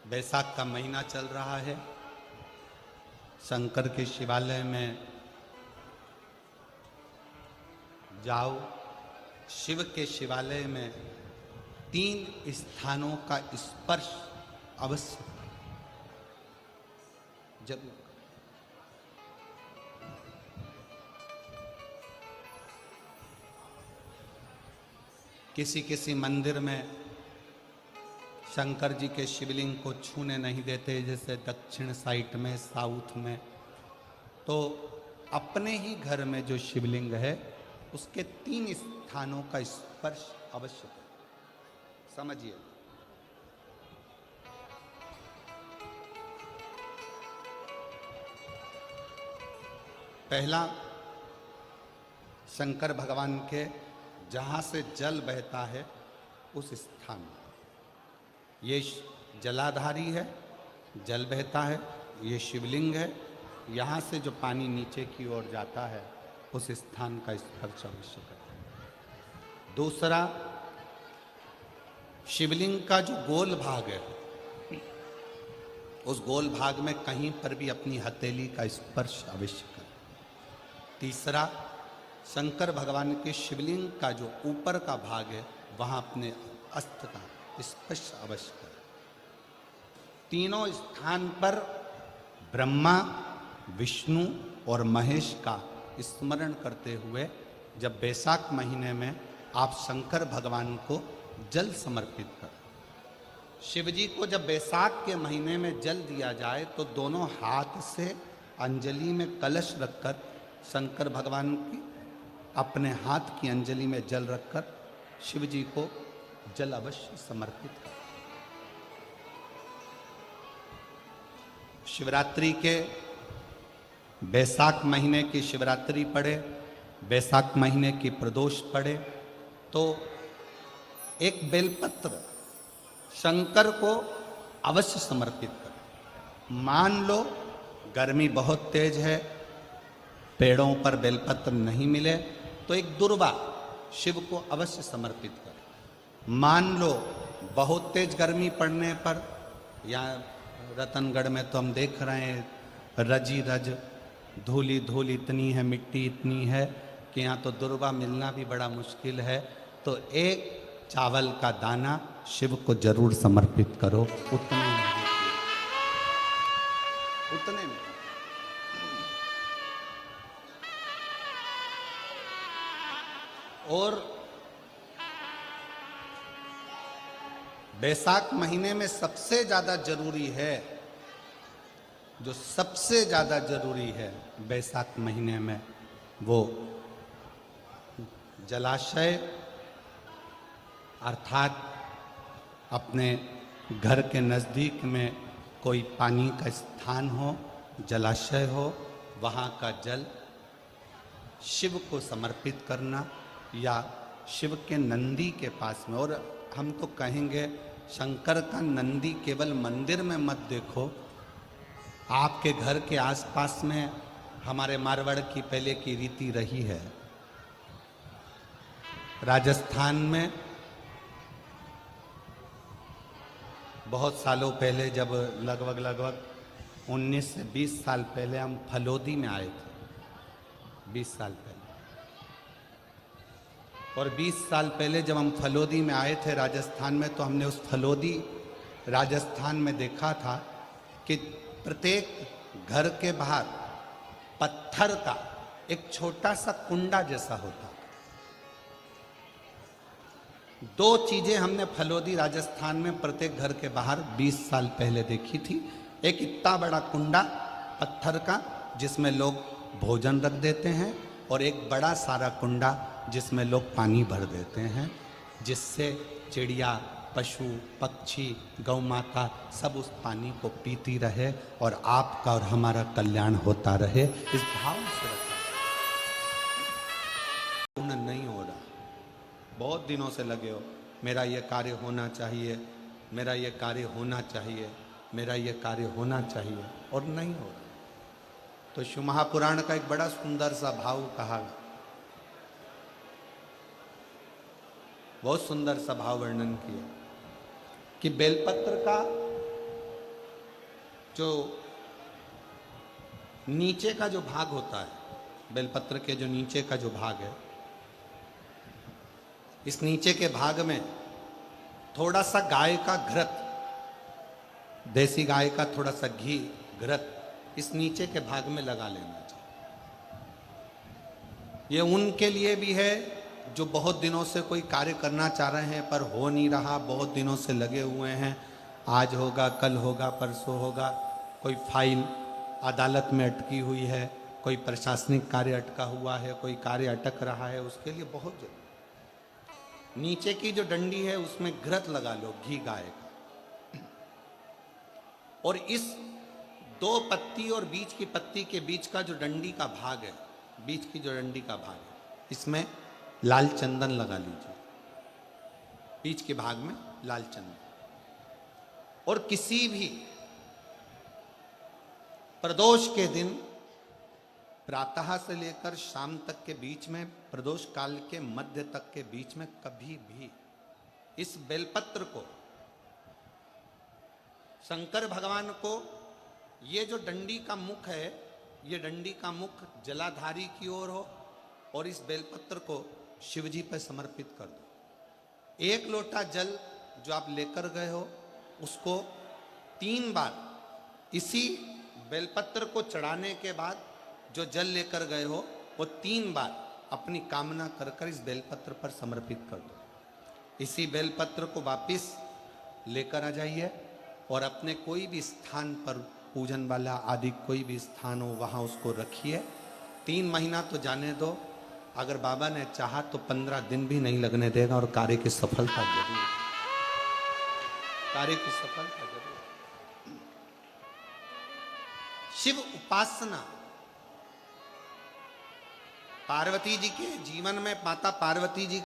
बैसाख का महीना चल रहा है। शंकर के शिवालय में जाओ। शिव के शिवालय में 3 स्थानों का स्पर्श अवश्य जरूर। किसी किसी मंदिर में शंकर जी के शिवलिंग को छूने नहीं देते, जैसे दक्षिण साइड में, साउथ में। तो अपने ही घर में जो शिवलिंग है उसके 3 स्थानों का स्पर्श अवश्य करें। समझिए, पहला शंकर भगवान के जहाँ से जल बहता है उस स्थान में, ये जलाधारी है, जल बहता है, ये शिवलिंग है। यहाँ से जो पानी नीचे की ओर जाता है उस स्थान का स्पर्श अवश्य करें। दूसरा, शिवलिंग का जो गोल भाग है उस गोल भाग में कहीं पर भी अपनी हथेली का स्पर्श अवश्य करें। तीसरा, शंकर भगवान के शिवलिंग का जो ऊपर का भाग है वहाँ अपने अस्त्र का स्पर्श अवश्य करें। तीनों स्थान पर ब्रह्मा, विष्णु और महेश का स्मरण करते हुए जब बैसाख महीने में आप शंकर भगवान को जल समर्पित करें। शिव जी को जब बैसाख के महीने में जल दिया जाए तो दोनों हाथ से अंजलि में कलश रखकर शंकर भगवान की अपने हाथ की अंजलि में जल रखकर शिव जी को जल अवश्य समर्पित करें। शिवरात्रि के बैसाख महीने की शिवरात्रि पड़े, बैसाख महीने की प्रदोष पड़े तो एक बेलपत्र शंकर को अवश्य समर्पित करें। मान लो गर्मी बहुत तेज है, पेड़ों पर बेलपत्र नहीं मिले तो एक दुर्वा शिव को अवश्य समर्पित करें। मान लो बहुत तेज गर्मी पड़ने पर, यहाँ रतनगढ़ में तो हम देख रहे हैं रजी रज धूली धूल इतनी है, मिट्टी इतनी है कि यहाँ तो दुर्वा मिलना भी बड़ा मुश्किल है। तो एक चावल का दाना शिव को जरूर समर्पित करो, उतने में। और बैसाख महीने में सबसे ज्यादा जरूरी है, जो सबसे ज्यादा जरूरी है बैसाख महीने में, वो जलाशय अर्थात अपने घर के नज़दीक में कोई पानी का स्थान हो, जलाशय हो, वहाँ का जल शिव को समर्पित करना, या शिव के नंदी के पास में। और हम तो कहेंगे शंकर का नंदी केवल मंदिर में मत देखो, आपके घर के आसपास में हमारे मारवाड़ की पहले की रीति रही है। राजस्थान में बहुत सालों पहले, जब लगभग 19 से 20 साल पहले हम फलोदी में आए थे, 20 साल पहले। और 20 साल पहले जब हम फलोदी में आए थे राजस्थान में, तो हमने उस फलोदी राजस्थान में देखा था कि प्रत्येक घर के बाहर पत्थर का एक छोटा सा कुंडा जैसा होता। 2 चीजें हमने फलोदी राजस्थान में प्रत्येक घर के बाहर 20 साल पहले देखी थी। एक इतना बड़ा कुंडा पत्थर का जिसमें लोग भोजन रख देते हैं, और एक बड़ा सारा कुंडा जिसमें लोग पानी भर देते हैं, जिससे चिड़िया, पशु, पक्षी, गौ माता सब उस पानी को पीती रहे और आपका और हमारा कल्याण होता रहे। इस भाव से रखा नहीं हो रहा, बहुत दिनों से लगे हो, मेरा ये कार्य होना चाहिए, मेरा ये कार्य होना चाहिए, मेरा ये कार्य होना चाहिए, और नहीं हो रहा। तो शिव महापुराण का एक बड़ा सुंदर सा भाव कहा, बहुत सुंदर सा भाव वर्णन किया कि बेलपत्र का जो नीचे का जो भाग होता है, बेलपत्र के जो नीचे का जो भाग है, इस नीचे के भाग में थोड़ा सा गाय का घृत, देसी गाय का थोड़ा सा घी घृत इस नीचे के भाग में लगा लेना चाहिए। ये उनके लिए भी है जो बहुत दिनों से कोई कार्य करना चाह रहे हैं पर हो नहीं रहा, बहुत दिनों से लगे हुए हैं, आज होगा कल होगा परसों होगा, कोई फाइल अदालत में अटकी हुई है, कोई प्रशासनिक कार्य अटका हुआ है, कोई कार्य अटक रहा है, उसके लिए बहुत जरूरी। नीचे की जो डंडी है उसमें घृत लगा लो, घी गाय का, और इस 2 पत्ती और बीच की पत्ती के बीच का जो डंडी का भाग है, बीच की जो डंडी का भाग है, इसमें लाल चंदन लगा लीजिए, बीच के भाग में लाल चंदन। और किसी भी प्रदोष के दिन प्रातः से लेकर शाम तक के बीच में, प्रदोष काल के मध्य तक के बीच में कभी भी इस बेलपत्र को शंकर भगवान को, ये जो डंडी का मुख है, ये डंडी का मुख जलाधारी की ओर हो और इस बेलपत्र को शिव जी पर समर्पित कर दो। 1 लोटा जल जो आप लेकर गए हो उसको 3 बार इसी बेलपत्र को चढ़ाने के बाद जो जल लेकर गए हो वो 3 बार अपनी कामना कर कर इस बेलपत्र पर समर्पित कर दो। इसी बेलपत्र को वापिस लेकर आ जाइए और अपने कोई भी स्थान पर, पूजन वाला आदि कोई भी स्थान हो वहाँ उसको रखिए। 3 महीना तो जाने दो, अगर बाबा ने चाहा तो 15 दिन भी नहीं लगने देगा और कार्य की सफलता जरूर, कार्य की सफलता जरूर। शिव उपासना, पार्वती जी के जीवन में माता पार्वती जी